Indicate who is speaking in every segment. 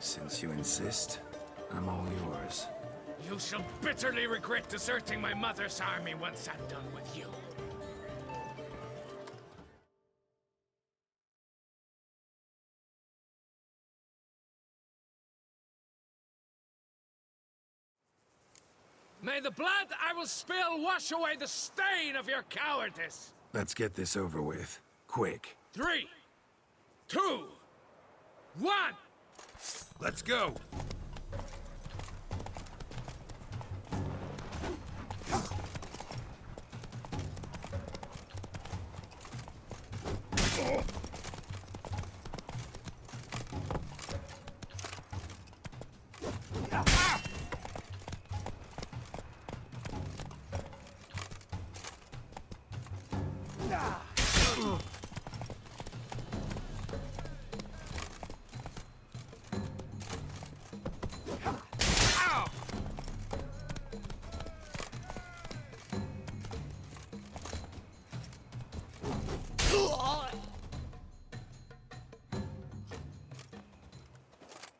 Speaker 1: Since you insist, I'm all yours.
Speaker 2: You shall bitterly regret deserting my mother's army once I'm done with you. May the blood I will spill wash away the stain of your cowardice!
Speaker 1: Let's get this over with. Quick.
Speaker 2: 3, 2, 1!
Speaker 1: Let's go!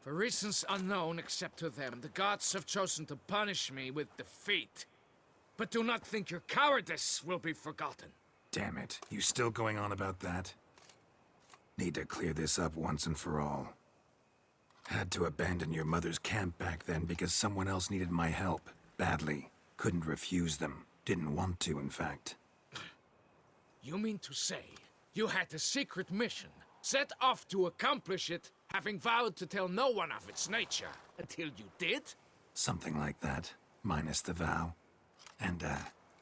Speaker 2: For reasons unknown except to them, the gods have chosen to punish me with defeat. But do not think your cowardice will be forgotten.
Speaker 1: Damn it, you still going on about that? Need to clear this up once and for all. Had to abandon your mother's camp back then because someone else needed my help, badly. Couldn't refuse them. Didn't want to, in fact.
Speaker 2: You mean to say you had a secret mission, set off to accomplish it, having vowed to tell no one of its nature, until you did?
Speaker 1: Something like that, minus the vow. And,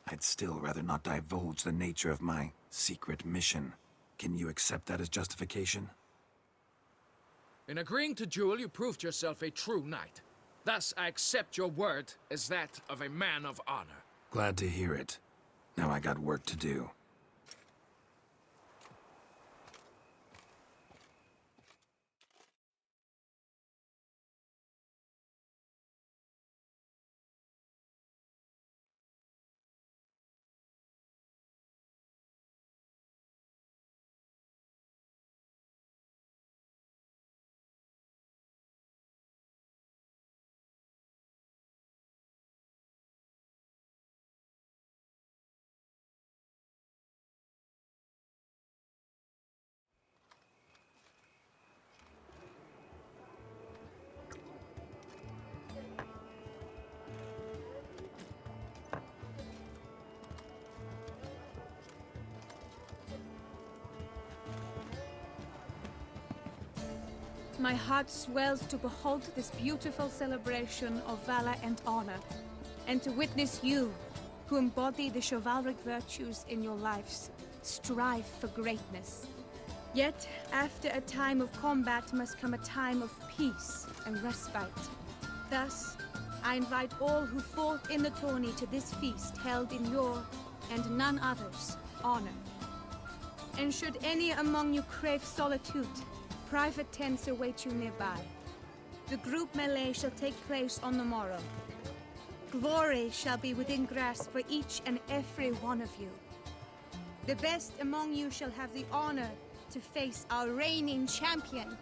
Speaker 1: I'd still rather not divulge the nature of my secret mission. Can you accept that as justification?
Speaker 2: In agreeing to duel, you proved yourself a true knight. Thus, I accept your word as that of a man of honor.
Speaker 1: Glad to hear it. Now I got work to do.
Speaker 3: My heart swells to behold this beautiful celebration of valor and honor, and to witness you, who embody the chivalric virtues in your lives, strive for greatness. Yet, after a time of combat must come a time of peace and respite. Thus, I invite all who fought in the tourney to this feast held in your, and none other's, honor. And should any among you crave solitude, private tents await you nearby. The group melee shall take place on the morrow. Glory shall be within grasp for each and every one of you. The best among you shall have the honor to face our reigning champion,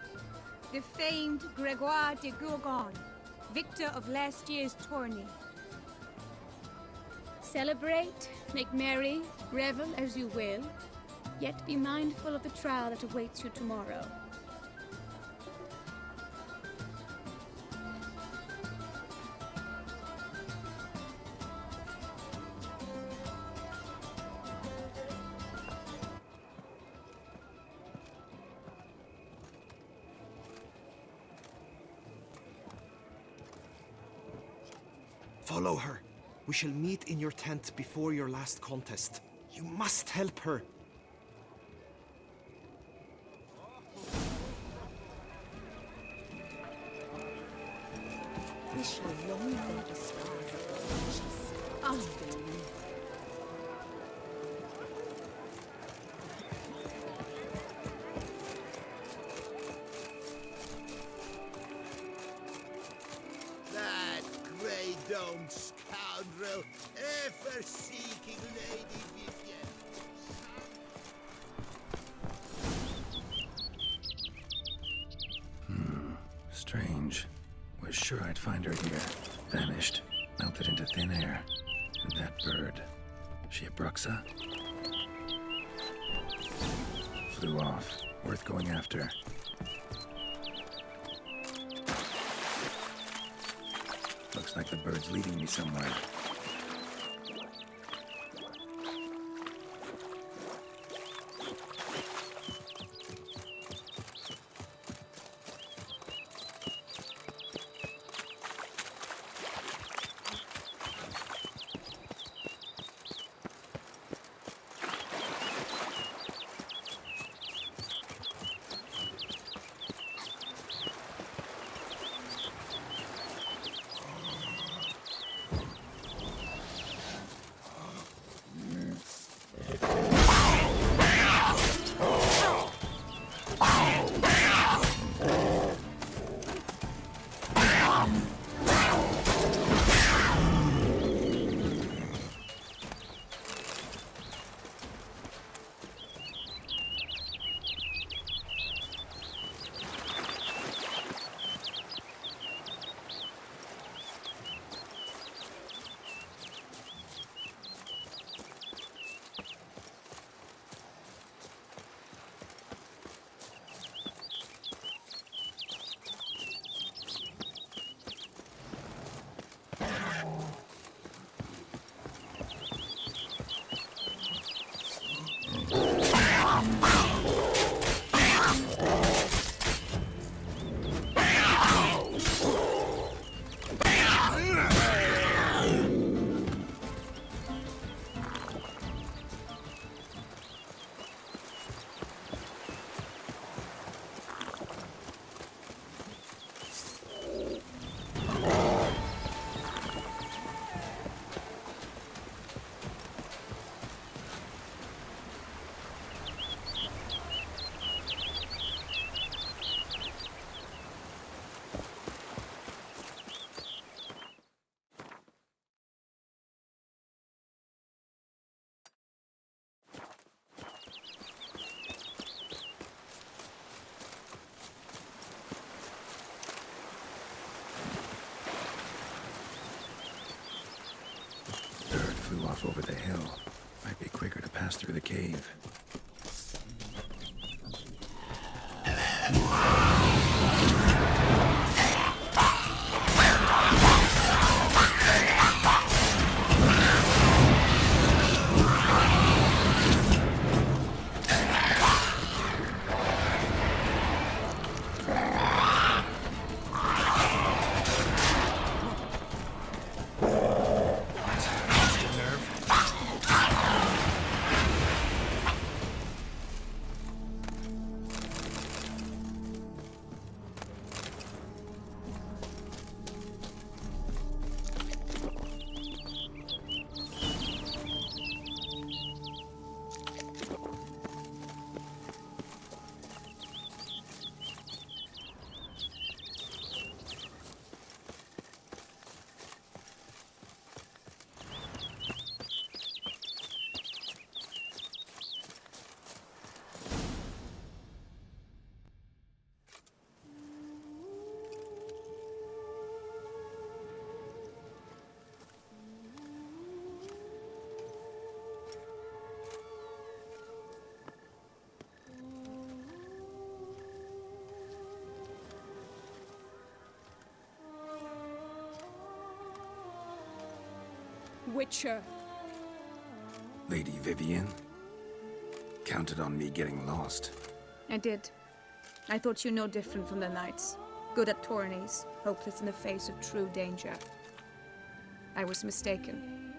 Speaker 3: the famed Gregoire de Gourgon, victor of last year's tourney. Celebrate, make merry, revel as you will, yet be mindful of the trial that awaits you tomorrow.
Speaker 4: Follow her. We shall meet in your tent before your last contest. You must help her.
Speaker 5: We shall long bear the scars of the righteous. Alleluia.
Speaker 6: That grey-domed scoundrel, ever-seeking Lady Vivienne.
Speaker 1: Strange. Was sure I'd find her here. Vanished. Melted into thin air. And that bird. She a Bruxa? Flew off. Worth going after. Looks like the bird's leading me somewhere. Flew off over the hill. Might be quicker to pass through the cave.
Speaker 3: Witcher.
Speaker 1: Lady Vivian? Counted on me getting lost.
Speaker 3: I did. I thought you no different from the knights. Good at tourneys, hopeless in the face of true danger. I was mistaken.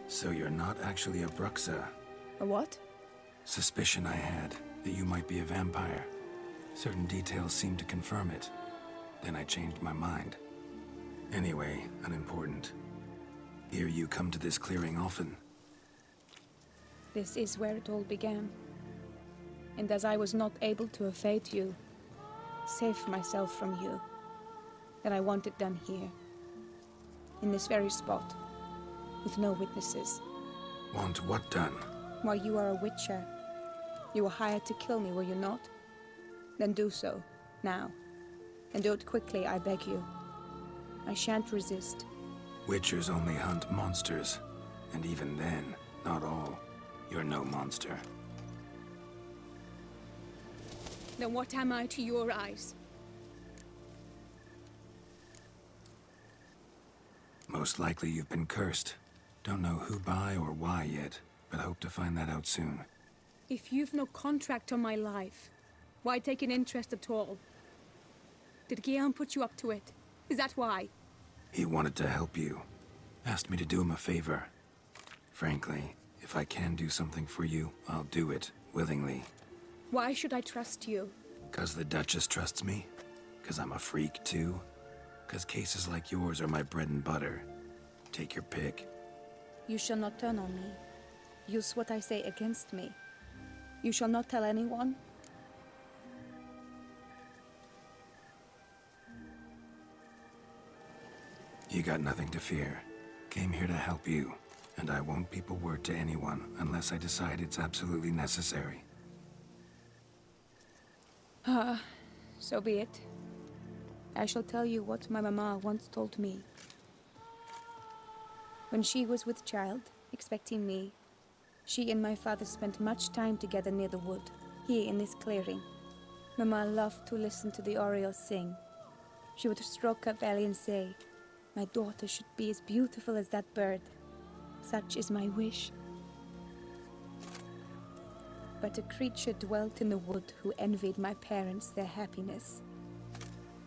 Speaker 1: So you're not actually a Bruxa?
Speaker 3: A what?
Speaker 1: Suspicion I had, that you might be a vampire. Certain details seemed to confirm it. Then I changed my mind. Anyway, unimportant. Hear you come to this clearing often.
Speaker 3: This is where it all began. And as I was not able to evade you, save myself from you, then I want it done here. In this very spot, with no witnesses.
Speaker 1: Want what done?
Speaker 3: While you are a witcher, you were hired to kill me, were you not? Then do so, now. And do it quickly, I beg you. I shan't resist.
Speaker 1: Witchers only hunt monsters. And even then, not all. You're no monster.
Speaker 3: Then what am I to your eyes?
Speaker 1: Most likely you've been cursed. Don't know who by or why yet, but hope to find that out soon.
Speaker 3: If you've no contract on my life, why take an interest at all? Did Guillaume put you up to it? Is that why?
Speaker 1: He wanted to help you. Asked me to do him a favor. Frankly, if I can do something for you, I'll do it, willingly.
Speaker 3: Why should I trust you?
Speaker 1: 'Cause the Duchess trusts me? 'Cause I'm a freak, too? 'Cause cases like yours are my bread and butter. Take your pick.
Speaker 3: You shall not turn on me. Use what I say against me. You shall not tell anyone.
Speaker 1: You got nothing to fear. Came here to help you, and I won't peep a word to anyone unless I decide it's absolutely necessary.
Speaker 3: So be it. I shall tell you what my mama once told me. When she was with child, expecting me, she and my father spent much time together near the wood, here in this clearing. Mama loved to listen to the orioles sing. She would stroke her belly and say, "My daughter should be as beautiful as that bird. Such is my wish." But a creature dwelt in the wood who envied my parents their happiness.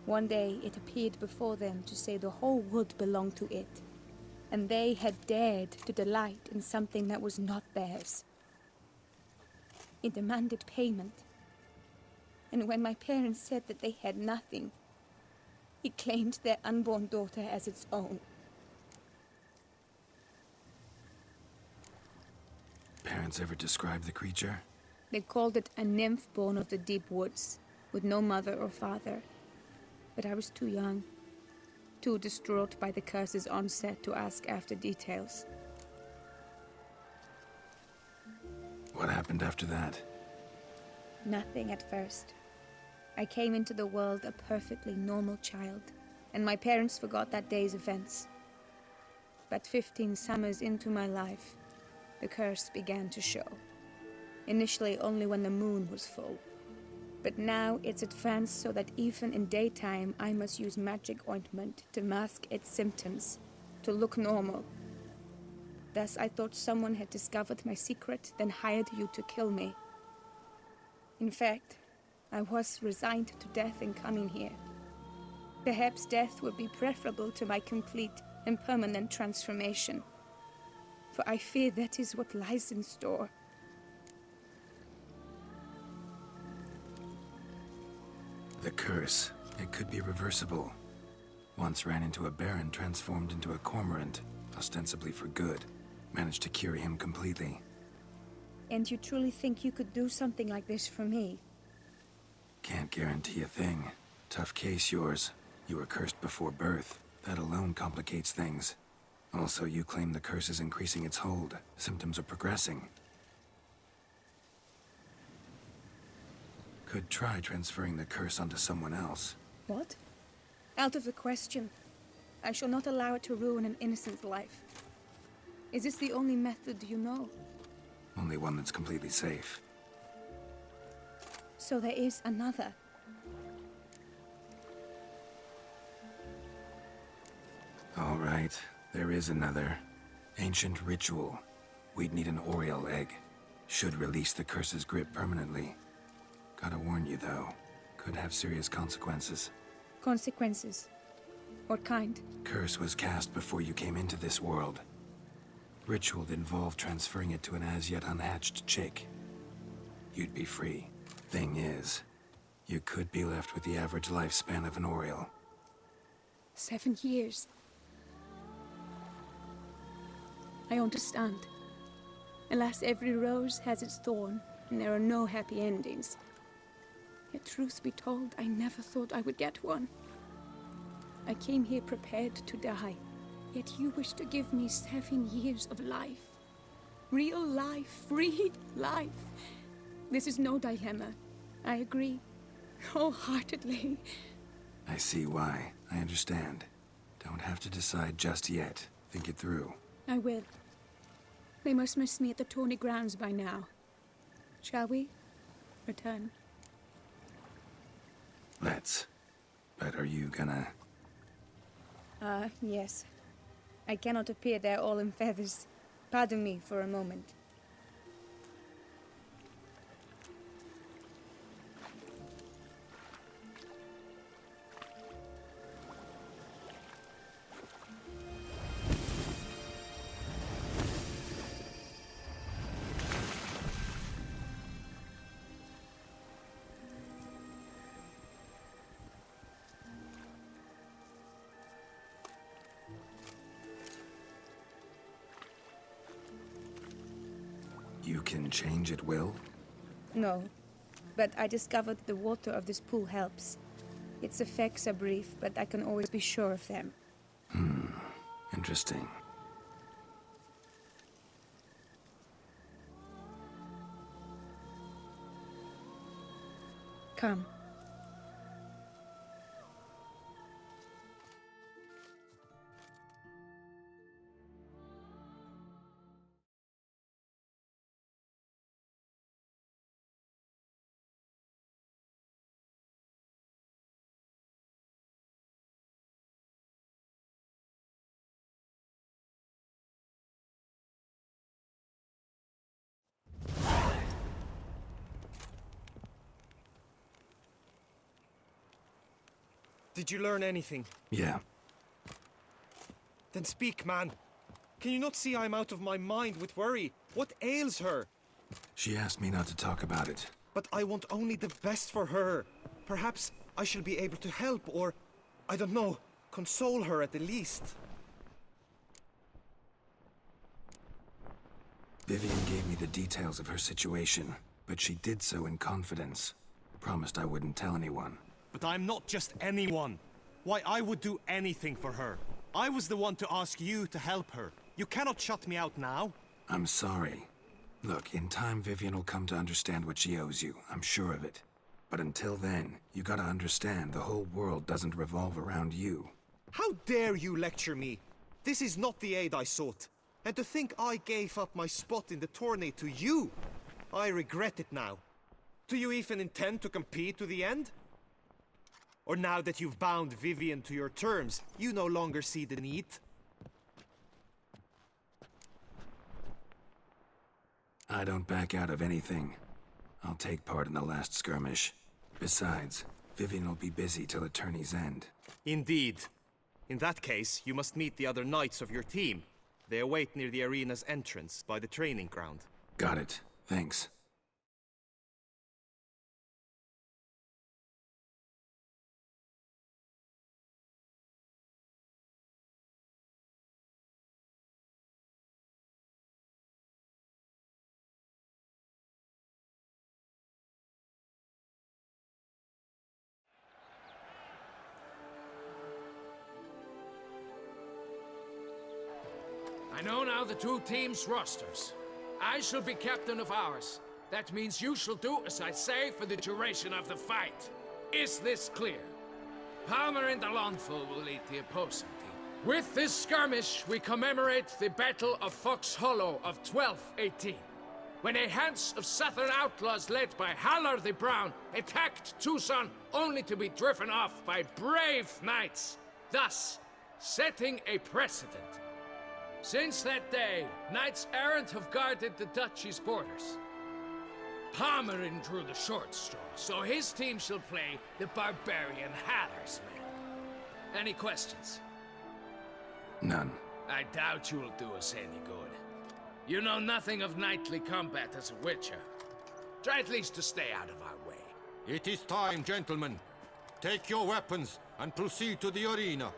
Speaker 3: One day it appeared before them to say the whole wood belonged to it, and they had dared to delight in something that was not theirs. It demanded payment, and when my parents said that they had nothing, it claimed their unborn daughter as its own.
Speaker 1: Parents ever describe the creature?
Speaker 3: They called it a nymph born of the deep woods, with no mother or father. But I was too young, too distraught by the curse's onset to ask after details.
Speaker 1: What happened after that?
Speaker 3: Nothing at first. I came into the world a perfectly normal child, and my parents forgot that day's events. But 15 summers into my life, the curse began to show. Initially only when the moon was full. But now it's advanced so that even in daytime I must use magic ointment to mask its symptoms, to look normal. Thus I thought someone had discovered my secret, then hired you to kill me. In fact, I was resigned to death in coming here. Perhaps death would be preferable to my complete and permanent transformation. For I fear that is what lies in store.
Speaker 1: The curse. It could be reversible. Once ran into a baron transformed into a cormorant, ostensibly for good. Managed to cure him completely.
Speaker 3: And you truly think you could do something like this for me?
Speaker 1: Can't guarantee a thing. Tough case, yours. You were cursed before birth. That alone complicates things. Also, you claim the curse is increasing its hold. Symptoms are progressing. Could try transferring the curse onto someone else.
Speaker 3: What? Out of the question. I shall not allow it to ruin an innocent's life. Is this the only method you know?
Speaker 1: Only one that's completely safe.
Speaker 3: So there is another.
Speaker 1: All right, there is another. Ancient ritual. We'd need an oriole egg. Should release the curse's grip permanently. Gotta warn you, though. Could have serious consequences.
Speaker 3: Consequences? What kind?
Speaker 1: Curse was cast before you came into this world. Ritual involved transferring it to an as-yet unhatched chick. You'd be free. Thing is, you could be left with the average lifespan of an oriole.
Speaker 3: 7 years. I understand. Alas, every rose has its thorn, and there are no happy endings. Yet truth be told, I never thought I would get one. I came here prepared to die, yet you wish to give me 7 years of life. Real life, free life. This is no dilemma. I agree, wholeheartedly.
Speaker 1: I see why. I understand. Don't have to decide just yet. Think it through.
Speaker 3: I will. They must miss me at the tourney grounds by now. Shall we? Return.
Speaker 1: Let's. But are you gonna...
Speaker 3: Yes. I cannot appear there all in feathers. Pardon me for a moment.
Speaker 1: You can change at will?
Speaker 3: No, but I discovered the water of this pool helps. Its effects are brief, but I can always be sure of them.
Speaker 1: Interesting.
Speaker 3: Come.
Speaker 4: Did you learn anything?
Speaker 1: Yeah.
Speaker 4: Then speak, man. Can you not see I'm out of my mind with worry? What ails her?
Speaker 1: She asked me not to talk about it.
Speaker 4: But I want only the best for her. Perhaps I shall be able to help or, I don't know, console her at the least.
Speaker 1: Vivian gave me the details of her situation, but she did so in confidence. Promised I wouldn't tell anyone.
Speaker 4: But I'm not just anyone. Why, I would do anything for her. I was the one to ask you to help her. You cannot shut me out now.
Speaker 1: I'm sorry. Look, in time Vivian will come to understand what she owes you. I'm sure of it. But until then, you gotta understand the whole world doesn't revolve around you.
Speaker 4: How dare you lecture me? This is not the aid I sought. And to think I gave up my spot in the tourney to you. I regret it now. Do you even intend to compete to the end? Or now that you've bound Vivian to your terms, you no longer see the need?
Speaker 1: I don't back out of anything. I'll take part in the last skirmish. Besides, Vivian will be busy till the tourney's end.
Speaker 4: Indeed. In that case, you must meet the other knights of your team. They await near the arena's entrance, by the training ground.
Speaker 1: Got it. Thanks.
Speaker 2: I know now the two teams' rosters. I shall be captain of ours. That means you shall do as I say for the duration of the fight. Is this clear? Palmer and Alonso will lead the opposing team. With this skirmish, we commemorate the Battle of Fox Hollow of 1218, when a Hans of Southern outlaws led by Haller the Brown attacked Tucson only to be driven off by brave knights, thus setting a precedent. Since that day, knights errant have guarded the duchy's borders. Palmerin drew the short straw, so his team shall play the barbarian Haller's men. Any questions?
Speaker 1: None.
Speaker 2: I doubt you will do us any good. You know nothing of knightly combat as a witcher. Try at least to stay out of our way.
Speaker 7: It is time, gentlemen. Take your weapons and proceed to the arena.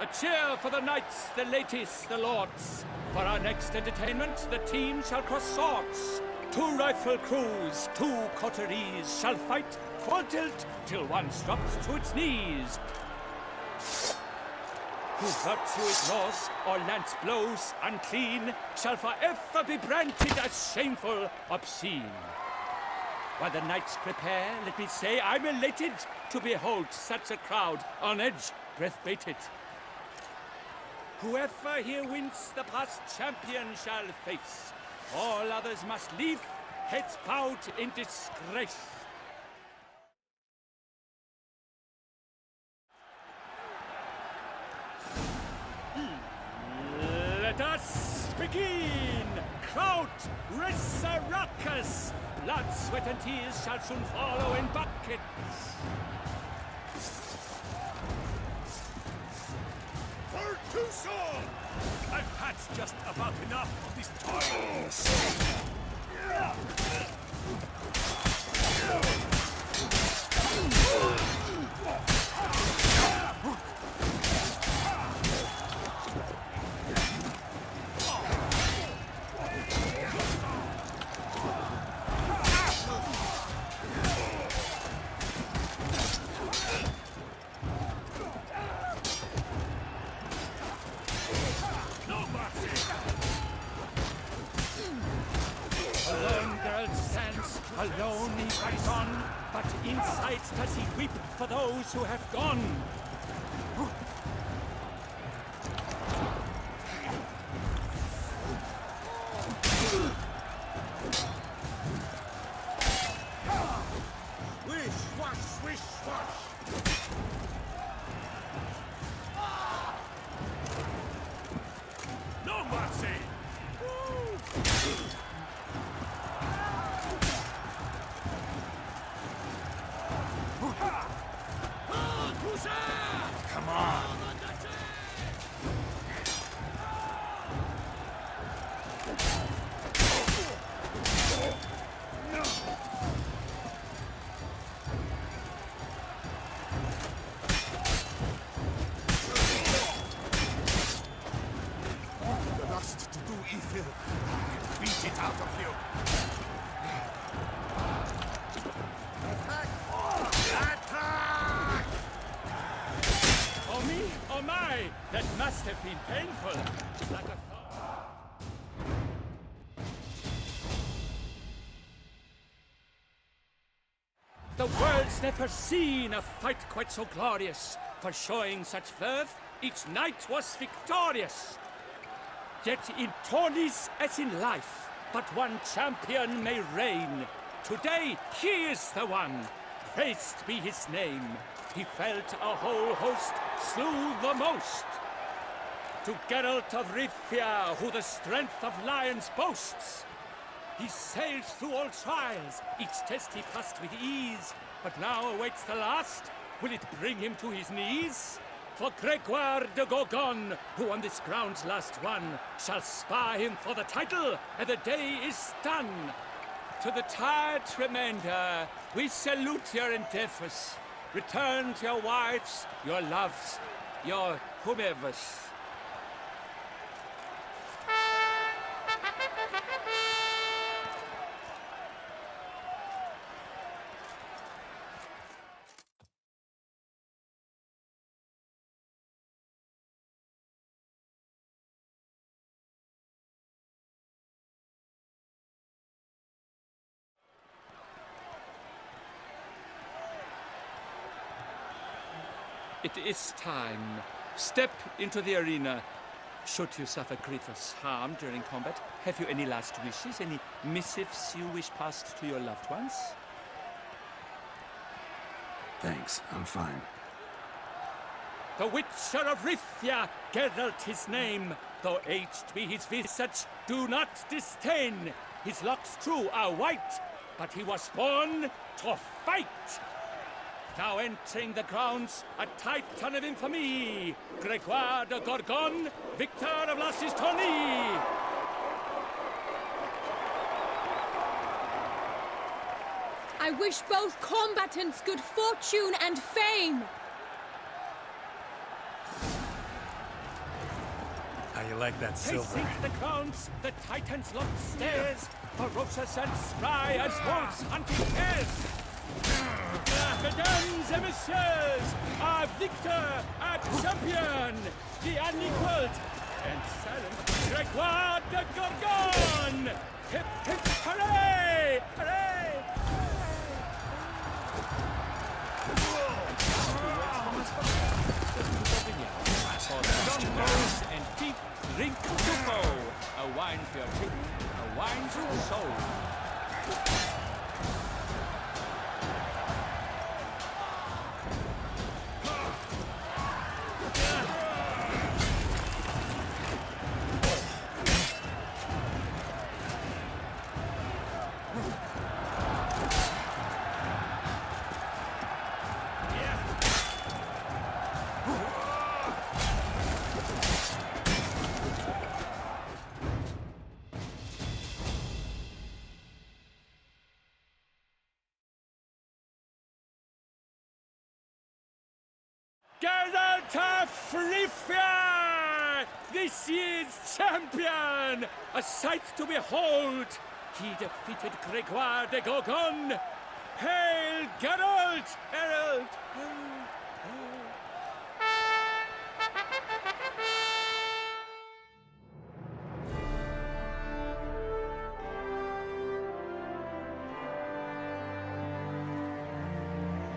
Speaker 8: A cheer for the knights, the ladies, the lords. For our next entertainment, the team shall cross swords. Two rifle crews, two coteries shall fight full tilt till one drops to its knees. who virtue ignores or lance blows unclean shall forever be branded as shameful, obscene. While the knights prepare, let me say I'm elated to behold such a crowd on edge, breath-baited. Whoever here wins the past champion shall face. All others must leave, heads bowed in disgrace. Let us begin! Crowd, raise a ruckus! Blood, sweat, and tears shall soon follow in buckets.
Speaker 6: For Tucson!
Speaker 8: I've had just about enough of this toil. Alone girl stands, alone he fights on, but inside does he weep for those who have gone.
Speaker 6: Swish, swash, swish, swash!
Speaker 8: No mercy!
Speaker 1: Come on.
Speaker 6: The lust to do evil. Beat it out of you. Attack! Attack!
Speaker 8: Oh me, oh my! That must have been painful. Like a The world's never seen a fight quite so glorious. For showing such verve, each knight was victorious. Yet in tourneys as in life, but one champion may reign. Today, he is the one. Praised be his name. He felt a whole host, slew the most. To Geralt of Rivia, who the strength of lions boasts. He sailed through all trials, each test he passed with ease. But now awaits the last. Will it bring him to his knees? For Gregoire de Gorgon, who on this ground's last won, shall spar him for the title, and the day is done. To the tired remainder, we salute your endeavors. Return to your wives, your loves, your whomevers. It is time. Step into the arena. Should you suffer grievous harm during combat, have you any last wishes, any missives you wish passed to your loved ones?
Speaker 1: Thanks, I'm fine.
Speaker 8: The Witcher of Rivia, Geralt his name. Though aged be his visage, do not disdain. His locks true are white, but he was born to fight. Now entering the grounds, a titan of infamy, Gregoire de Gorgon, victor of Lasses Tourney.
Speaker 3: I wish both combatants good fortune and fame.
Speaker 1: How you like that
Speaker 8: They
Speaker 1: silver?
Speaker 8: sink the grounds, the titans locked stairs, ferocious and spry as wolves hunting hares. Mesdames et messieurs, our victor, our champion, the unequaled and silent Grégoire de Gorgon! Hip, hip, hooray! Hooray! For strong and deep, drink Supo, a wine for your kidney, a wine for your soul. Geralt Frifia! This year's champion! A sight to behold! He defeated Grégoire de Gorgon! Hail Geralt! Herald!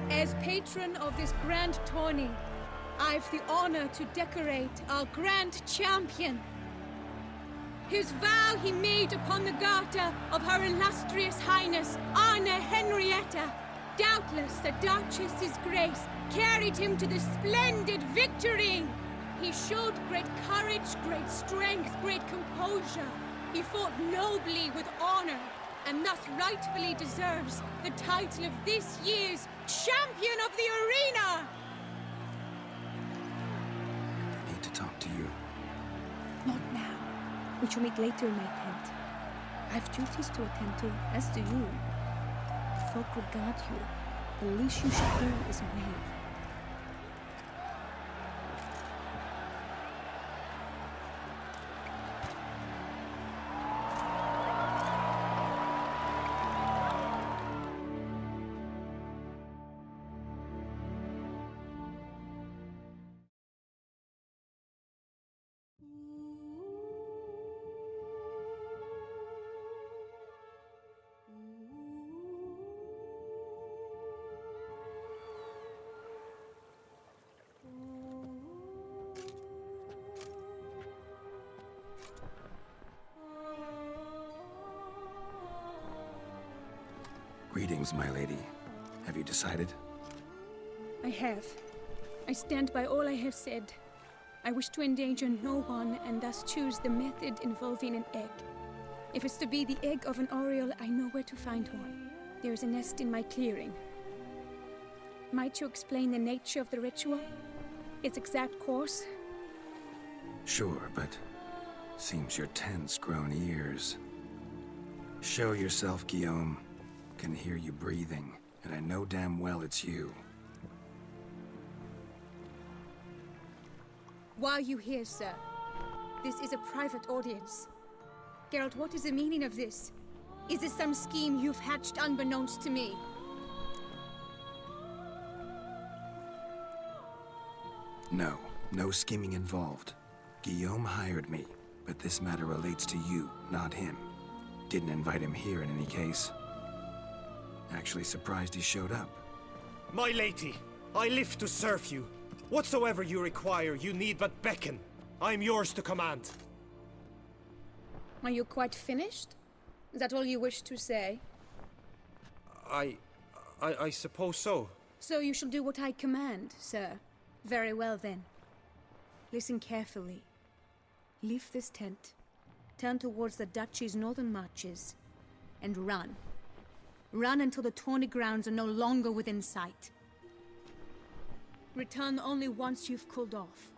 Speaker 3: As patron of this grand tourney, I've the honor to decorate our grand champion. His vow he made upon the garter of her illustrious highness, Anna Henrietta. Doubtless the Duchess's grace carried him to the splendid victory. He showed great courage, great strength, great composure. He fought nobly with honor, and thus rightfully deserves the title of this year's Champion of the Arena!
Speaker 1: I need to talk to you.
Speaker 3: Not now. We shall meet later in my tent. I've duties to attend to, as do you. Folk regard you. The least you should do is wave.
Speaker 1: Greetings, my lady. Have you decided?
Speaker 3: I have. I stand by all I have said. I wish to endanger no one and thus choose the method involving an egg. If it's to be the egg of an oriole, I know where to find one. There is a nest in my clearing. Might you explain the nature of the ritual? Its exact course?
Speaker 1: Sure, but seems your tent's grown ears. Show yourself, Guillaume. Can hear you breathing, and I know damn well it's you.
Speaker 3: Why are you here, sir? This is a private audience. Geralt, what is the meaning of this? Is this some scheme you've hatched unbeknownst to me?
Speaker 1: No, no scheming involved. Guillaume hired me, but this matter relates to you, not him. Didn't invite him here in any case. Actually surprised he showed up.
Speaker 4: My lady, I live to serve you. Whatsoever you require, you need but beckon. I am yours to command.
Speaker 3: Are you quite finished? Is that all you wish to say?
Speaker 4: I suppose so.
Speaker 3: So you shall do what I command, sir. Very well then. Listen carefully. Leave this tent, turn towards the duchy's northern marches, and run. Run until the tourney grounds are no longer within sight. Return only once you've cooled off.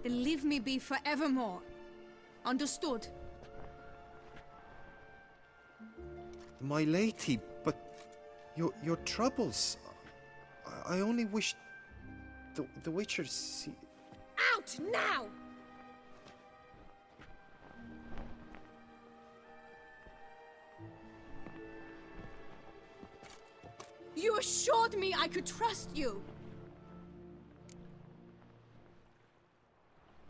Speaker 3: Then leave me be forevermore. Understood?
Speaker 4: My lady, but your troubles. I only wish the Witchers see.
Speaker 3: Out now! You assured me I could trust you.